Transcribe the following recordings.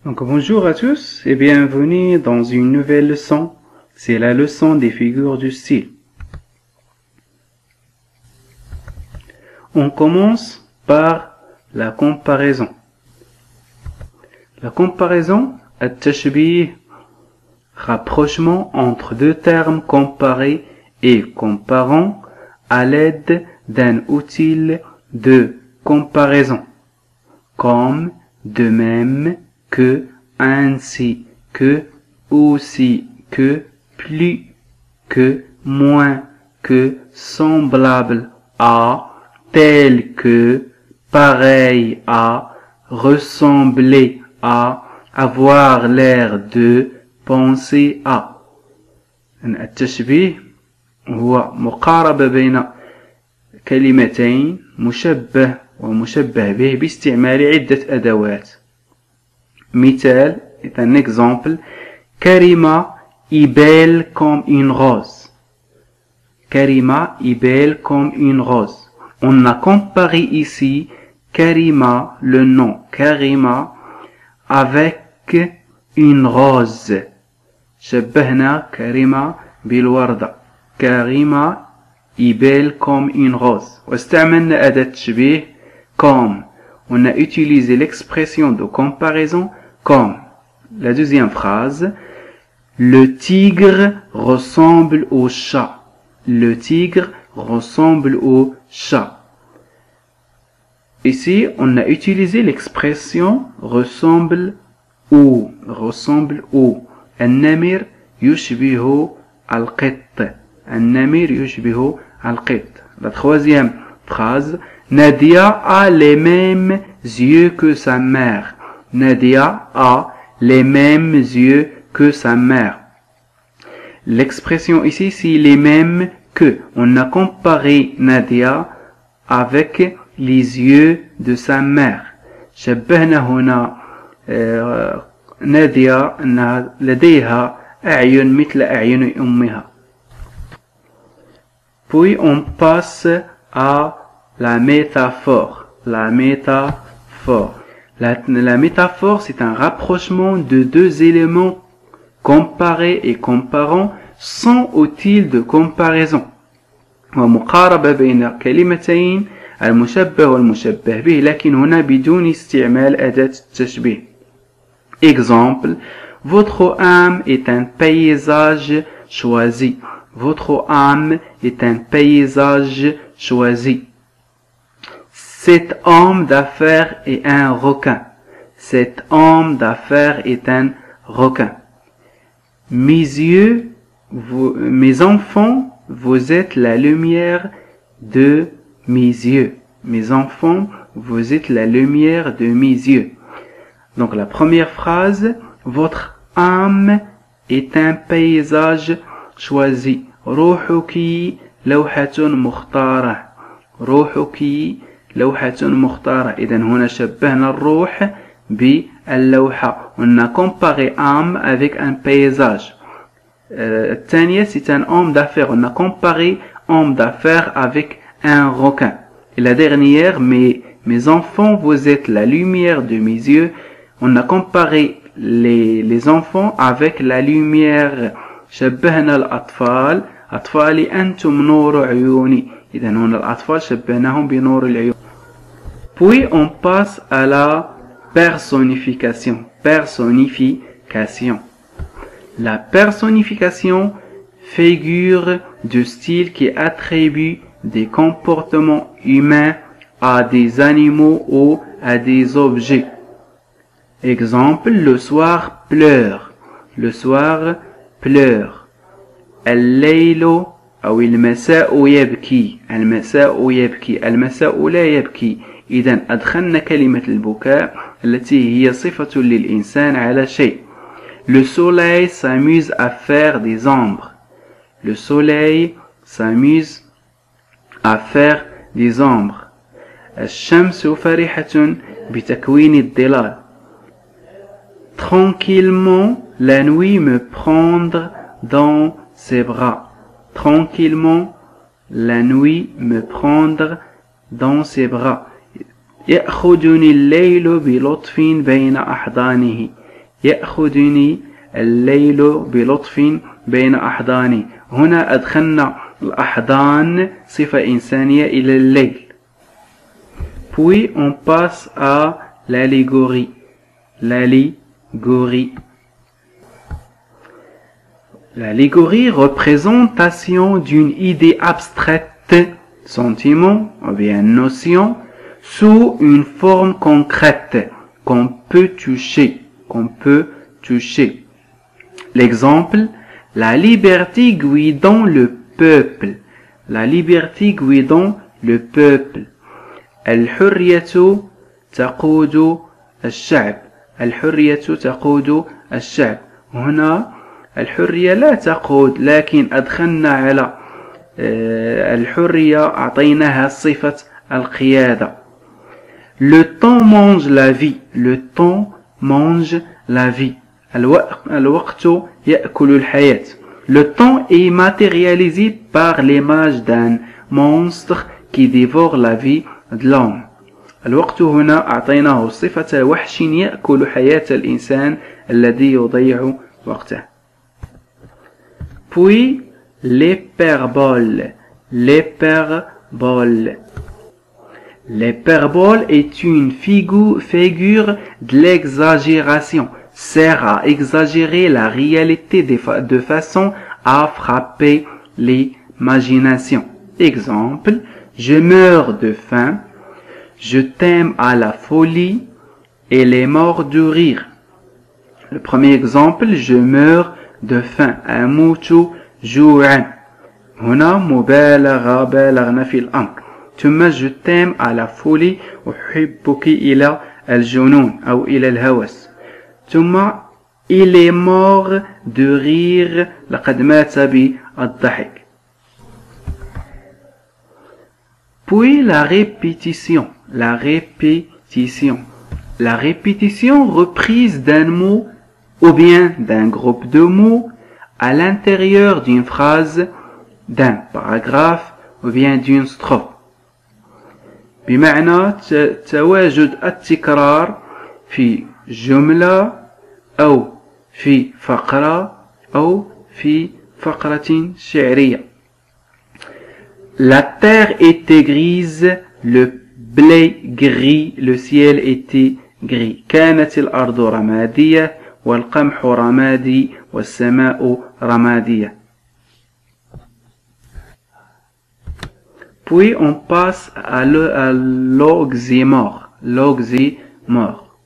Donc bonjour à tous et bienvenue dans une nouvelle leçon. C'est la leçon des figures du style. On commence par la comparaison. La comparaison, التشبيه, rapprochement entre deux termes comparés et comparant à l'aide d'un outil de comparaison, comme, de même, que, ainsi, que, aussi, que, plus, que, moins, que, semblable à, tel que, pareil à, ressembler à, avoir l'air de, penser à. التشبيه هو مقاربة بين كلمتين مشبه ومشبه به باستعمال عدة أدوات. مثال, est un exemple. Karima est belle comme une rose. Karima est belle comme une rose. On a comparé ici Karima, le nom Karima, avec une rose. شبهنا كريمة بالوردة. كريمة est belle comme une rose. واستعملنا أداة تشبيه comme. On a utilisé l'expression de comparaison comme. La deuxième phrase. Le tigre ressemble au chat. Le tigre ressemble au chat. Ici, on a utilisé l'expression ressemble au. Ressemble au. النمر يشبه القط. النمر يشبه القط. La troisième phrase. Nadia a les mêmes yeux que sa mère. Nadia a les mêmes yeux que sa mère. L'expression ici, c'est les mêmes que. On a comparé Nadia avec les yeux de sa mère. شبهنا هنا نادية أن لديها أعين مثل أعين أمها. Puis on passe à la métaphore. La métaphore. La métaphore, c'est un rapprochement de deux éléments comparés et comparant sans outil de comparaison. ومقاربة بين كلمتين المشبه والمشبه به لكن هنا بدون استعمال أداة التشبيه. Exemple, votre âme est un paysage choisi. Votre âme est un paysage choisi. Cet homme d'affaires est un requin. Cet homme d'affaires est un requin. Mes yeux, mes enfants, vous êtes la lumière de mes yeux. Mes enfants, vous êtes la lumière de mes yeux. Donc la première phrase, votre âme est un paysage choisi. روحك لوحة مختارة. روحك لوحة مختارة. إذن هنا شبهنا الروح باللوحة. On a comparé âme avec un paysage. الثانية, c'est un homme d'affaires. On a comparé homme d'affaires avec un requin. Et la dernière, mes enfants, vous êtes la lumière de mes yeux. On a comparé les enfants avec la lumière. شبهنا الأطفال. أطفالي أنتم نور عيوني. إذا هنا الأطفال شبهناهم بنور العيون. Puis on passe à la personnification. Personnification. La personnification, figure de style qui attribue des comportements humains à des animaux ou à des objets. Exemple, le soir pleure. Le soir pleure. الليل أو المساء يبكي. المساء يبكي. المساء لا يبكي. إذن أدخلنا كلمة البكاء التي هي صفة للإنسان على شيء. Le soleil s'amuse à faire des ombres. Le soleil s'amuse à faire des ombres. الشمس فرحة بتكوين الظلال. Tranquillement, la nuit me prendre dans ses bras. Tranquillement, la nuit me prendre dans ses bras. يأخذني الليل بلطف بين أحضانه. يأخذني الليل بلطف بين أحضاني. هنا أدخلنا الأحضان صفة إنسانية إلى الليل. Puis on passe à l'allégorie. L'allégorie. L'allégorie, représentation d'une idée abstraite, sentiment ou bien notion, sous une forme concrète qu'on peut toucher. L'exemple, la liberté guidant le peuple. La liberté guidant le peuple. الحرية تقود الشعب. الحرية تقود الشعب. هنا الحرية لا تقود، لكن أدخلنا على الحرية أعطيناها صفة القيادة. Le temps mange la vie. Le temps mange la vie. الوقت يأكل الحياة. Le temps est matérialisé par l'image d'un monstre qui dévore la vie de l'homme. الوقت هنا أعطيناه صفة وحش يأكل حياة الإنسان الذي يضيع وقته. Puis l'hyperbole. L'hyperbole. L'hyperbole est une figure de l'exagération. Sert à exagérer la réalité de façon à frapper l'imagination. Exemple, je meurs de faim, je t'aime à la folie, elle est morte de rire. Le premier exemple, je meurs de faim. أموت جوعا. هنا مبالغة بالغنا في الأمر. ثم je t'aime à la folie أحبك إلى الجنون أو إلى الهوس. ثم il est mort de rire لقد مات بالضحك. Puis la répétition. La répétition. La répétition reprise d'un mot ou bien d'un groupe de mots à l'intérieur d'une phrase, d'un paragraphe ou bien d'une strophe. بمعنى تواجد التكرار في جملة أو في فقرة أو في فقرة شعرية. La terre était grise, le blé gris, le ciel était gris. كانت الأرض رمادية والقمح رمادي والسماء رمادية. Puis on passe à l'oxymore. L'oxymore.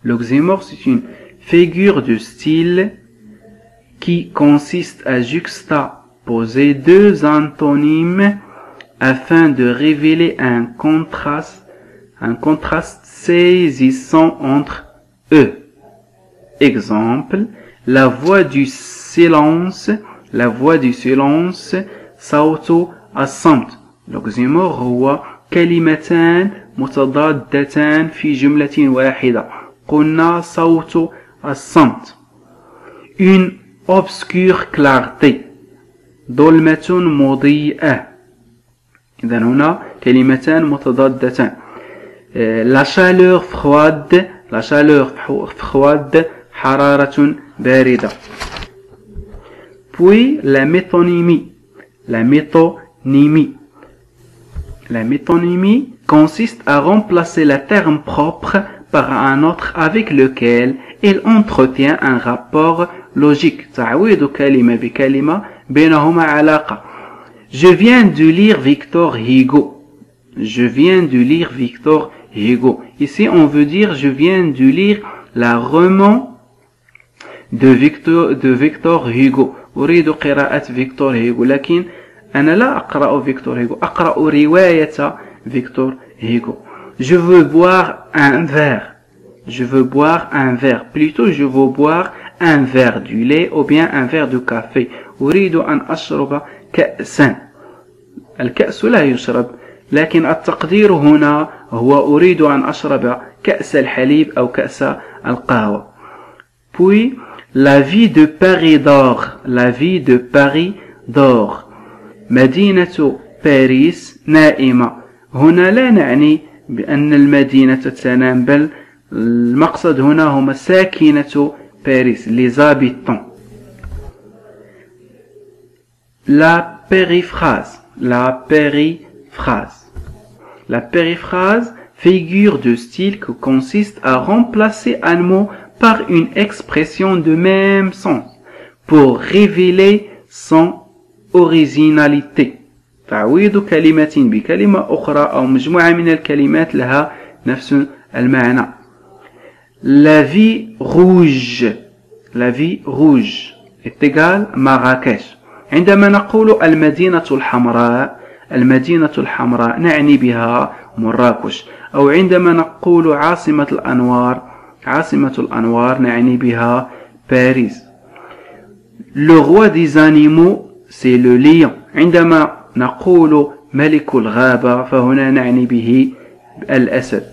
L'oxymore, c'est une figure de style qui consiste à juxtaposer deux antonymes afin de révéler un contraste saisissant entre eux. Exemple, la voix du silence, صوت الصمت. الأكزيمور هو كلمتان متضادتان في جملة واحدة. قلنا صوت الصمت. Une obscure clarté. ظلمة مضيئة. إذا هنا كلمتان متضادتان. La chaleur froide. حرارة باردة. Puis la métonymie. La métonymie consiste à remplacer le terme propre par un autre avec lequel il entretient un rapport logique. تعويض كلمة بكلمة بينهما علاقة. Je viens de lire Victor Hugo. Ici, on veut dire je viens de lire la roman de Victor Hugo. أريد قراءة فيكتور هيغو، لكن أنا لا أقرأ فيكتور هيغو، أقرأ رواية فيكتور هيغو. Je veux boire un verre. Plutôt, je veux boire un verre du lait ou bien un verre de café. أريد أن أشرب كأسا. الكأس لا يشرب، لكن التقدير هنا هو أريد أن أشرب كأس الحليب أو كأس القهوة. Puis la vie de Paris dort. مدينة باريس نائمة. هنا لا نعني بأن المدينة تنام، بل المقصد هنا هم ساكنة باريس les habitants. La périphrase. La périphrase, figure de style qui consiste à remplacer un mot par une expression de même sens pour révéler son originalité. تعويض كلمة بكلمة أخرى أو مجموعة من الكلمات لها نفس المعنى. La vie rouge est égale Marrakech. عندما نقول المدينة الحمراء نعني بها مراكش، أو عندما نقول عاصمة الأنوار نعني بها باريس. Le roi des animaux c'est le lion. عندما نقول ملك الغابة فهنا نعني به الأسد.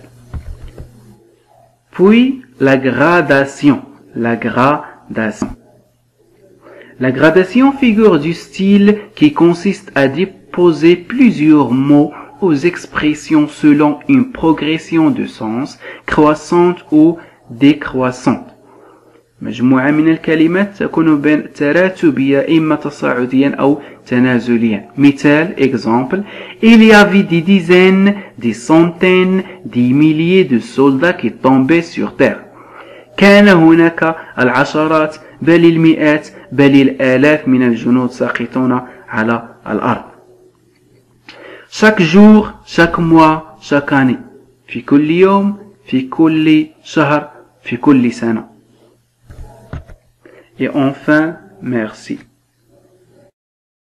Puis la gradation. La gradation figure du style qui consiste à déposer plusieurs mots aux expressions selon une progression de sens croissante ou décroissante. مجموعة من الكلمات تكون بين تراتبية إما تصاعديا أو تنازليا. مثال exemple, il y avait des dizaines, des centaines, des milliers de soldats qui tombaient sur terre. كان هناك العشرات بل المئات بل الآلاف من الجنود ساقطون على الأرض. chaque jour, chaque mois, chaque année. في كل يوم, في كل شهر, في كل سنة. Et enfin, merci.